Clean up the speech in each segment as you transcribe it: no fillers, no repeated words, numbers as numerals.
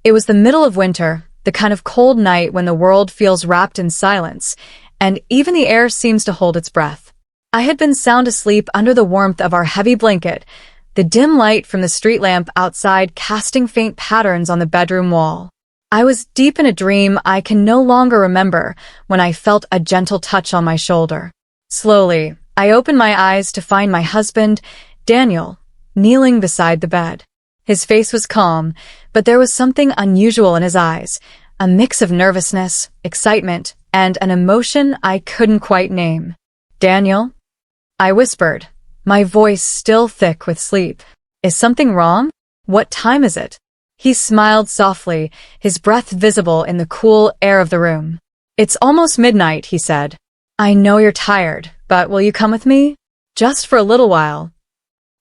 It was the middle of winter, the kind of cold night when the world feels wrapped in silence, and even the air seems to hold its breath. I had been sound asleep under the warmth of our heavy blanket, the dim light from the street lamp outside casting faint patterns on the bedroom wall. I was deep in a dream I can no longer remember when I felt a gentle touch on my shoulder. Slowly, I opened my eyes to find my husband, Daniel, kneeling beside the bed. His face was calm, but there was something unusual in his eyes, a mix of nervousness, excitement, and an emotion I couldn't quite name. "Daniel?" I whispered, my voice still thick with sleep. "Is something wrong? What time is it?" He smiled softly, his breath visible in the cool air of the room. "It's almost midnight," he said. "I know you're tired, but will you come with me? Just for a little while."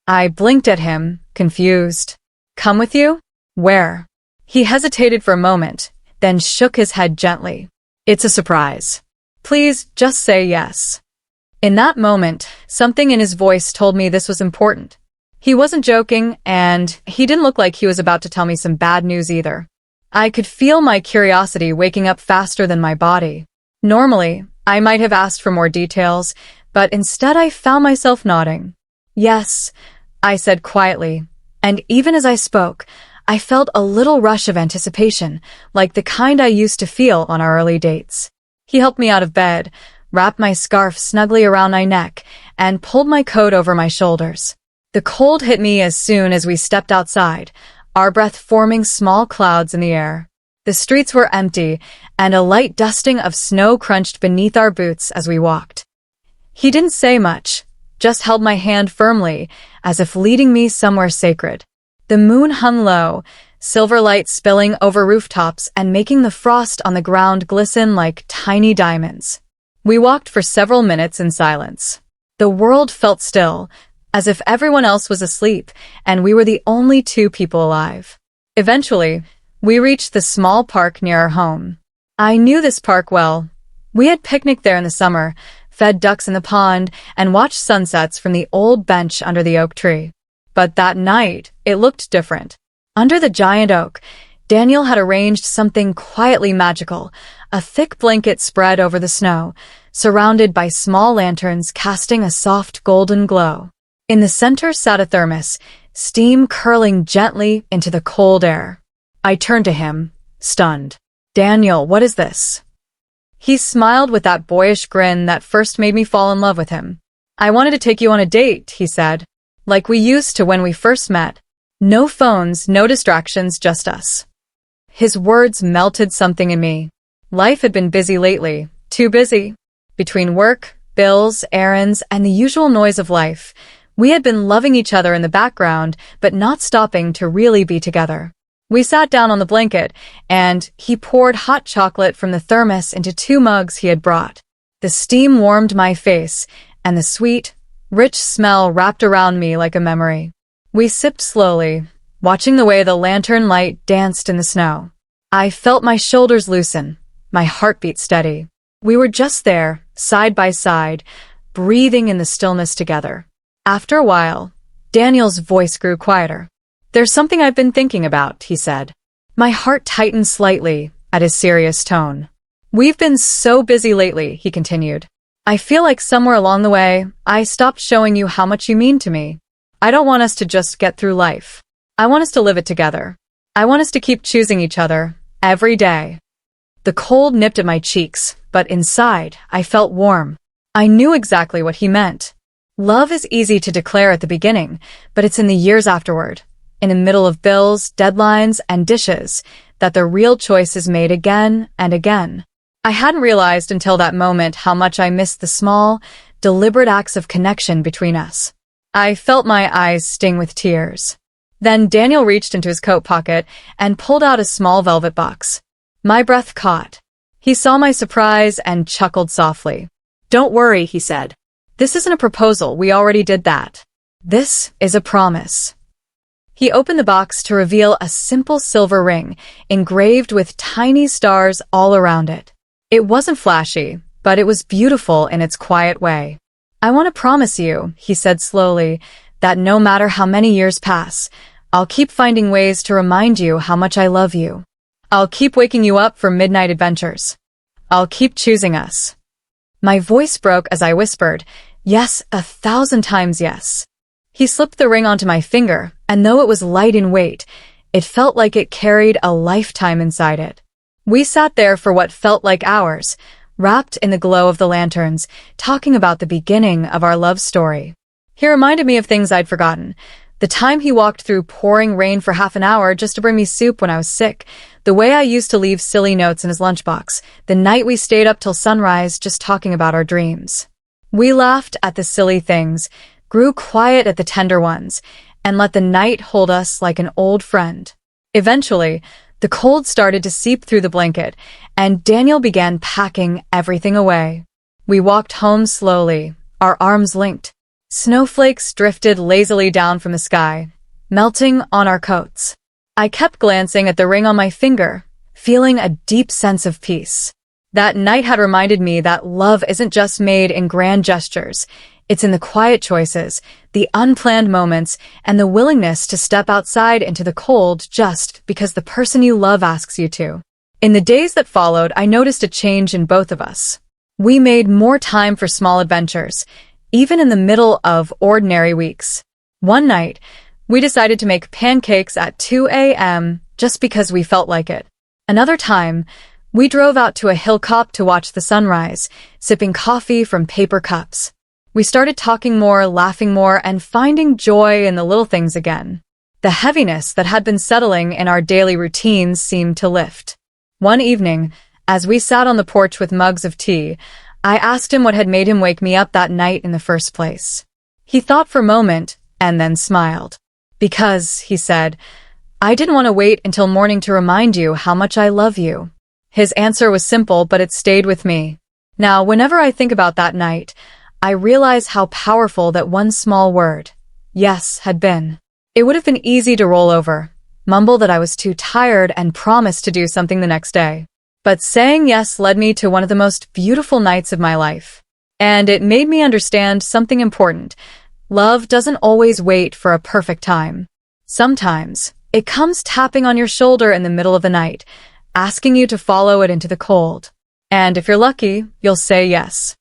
I blinked at him, confused. "Come with you? Where?" He hesitated for a moment, then shook his head gently. "It's a surprise. Please just say yes." In that moment, something in his voice told me this was important. He wasn't joking, and he didn't look like he was about to tell me some bad news either. I could feel my curiosity waking up faster than my body. Normally, I might have asked for more details, but instead I found myself nodding. "Yes," I said quietly, and even as I spoke, I felt a little rush of anticipation, like the kind I used to feel on our early dates. He helped me out of bed, wrapped my scarf snugly around my neck, and pulled my coat over my shoulders. The cold hit me as soon as we stepped outside, our breath forming small clouds in the air. The streets were empty, and a light dusting of snow crunched beneath our boots as we walked. He didn't say much, just held my hand firmly, as if leading me somewhere sacred. The moon hung low, silver light spilling over rooftops and making the frost on the ground glisten like tiny diamonds. We walked for several minutes in silence. The world felt still, as if everyone else was asleep, and we were the only two people alive. Eventually, we reached the small park near our home. I knew this park well. We had picnicked there in the summer, fed ducks in the pond, and watched sunsets from the old bench under the oak tree. But that night, it looked different. Under the giant oak, Daniel had arranged something quietly magical, a thick blanket spread over the snow, surrounded by small lanterns casting a soft golden glow. In the center sat a thermos, steam curling gently into the cold air. I turned to him, stunned. "Daniel, what is this?" He smiled with that boyish grin that first made me fall in love with him. "I wanted to take you on a date," he said, "like we used to when we first met. No phones, no distractions, just us." His words melted something in me. Life had been busy lately, too busy. Between work, bills, errands, and the usual noise of life, we had been loving each other in the background, but not stopping to really be together. We sat down on the blanket, and he poured hot chocolate from the thermos into 2 mugs he had brought. The steam warmed my face, and the sweet, rich smell wrapped around me like a memory. We sipped slowly, watching the way the lantern light danced in the snow. I felt my shoulders loosen, my heartbeat steady. We were just there, side by side, breathing in the stillness together. After a while, Daniel's voice grew quieter. "There's something I've been thinking about," he said. My heart tightened slightly at his serious tone. "We've been so busy lately," he continued. "I feel like somewhere along the way, I stopped showing you how much you mean to me. I don't want us to just get through life. I want us to live it together. I want us to keep choosing each other, every day." The cold nipped at my cheeks, but inside, I felt warm. I knew exactly what he meant. Love is easy to declare at the beginning, but it's in the years afterward, in the middle of bills, deadlines, and dishes, that the real choice is made again and again. I hadn't realized until that moment how much I missed the small, deliberate acts of connection between us. I felt my eyes sting with tears. Then Daniel reached into his coat pocket and pulled out a small velvet box. My breath caught. He saw my surprise and chuckled softly. "Don't worry," he said. "This isn't a proposal, we already did that. This is a promise." He opened the box to reveal a simple silver ring, engraved with tiny stars all around it. It wasn't flashy, but it was beautiful in its quiet way. "I want to promise you," he said slowly, "that no matter how many years pass, I'll keep finding ways to remind you how much I love you. I'll keep waking you up for midnight adventures. I'll keep choosing us. My voice broke as I whispered, yes, 1,000 times yes. He slipped the ring onto my finger, and though it was light in weight, it felt like it carried a lifetime inside it. We sat there for what felt like hours, wrapped in the glow of the lanterns, talking about the beginning of our love story. He reminded me of things I'd forgotten. The time he walked through pouring rain for half an hour just to bring me soup when I was sick, the way I used to leave silly notes in his lunchbox, the night we stayed up till sunrise just talking about our dreams. We laughed at the silly things, grew quiet at the tender ones, and let the night hold us like an old friend. Eventually, the cold started to seep through the blanket, and Daniel began packing everything away. We walked home slowly, our arms linked. Snowflakes drifted lazily down from the sky, melting on our coats. I kept glancing at the ring on my finger, feeling a deep sense of peace. That night had reminded me that love isn't just made in grand gestures. It's in the quiet choices, the unplanned moments, and the willingness to step outside into the cold just because the person you love asks you to. In the days that followed, I noticed a change in both of us. We made more time for small adventures, even in the middle of ordinary weeks. One night, we decided to make pancakes at 2 a.m. just because we felt like it. Another time, we drove out to a hilltop to watch the sunrise, sipping coffee from paper cups. We started talking more, laughing more, and finding joy in the little things again. The heaviness that had been settling in our daily routines seemed to lift. One evening, as we sat on the porch with mugs of tea, I asked him what had made him wake me up that night in the first place. He thought for a moment and then smiled. Because, he said, I didn't want to wait until morning to remind you how much I love you. His answer was simple, but it stayed with me. Now, whenever I think about that night, I realize how powerful that one small word, yes, had been. It would have been easy to roll over, mumble that I was too tired, and promise to do something the next day. But saying yes led me to one of the most beautiful nights of my life. And it made me understand something important. Love doesn't always wait for a perfect time. Sometimes, it comes tapping on your shoulder in the middle of the night, asking you to follow it into the cold. And if you're lucky, you'll say yes.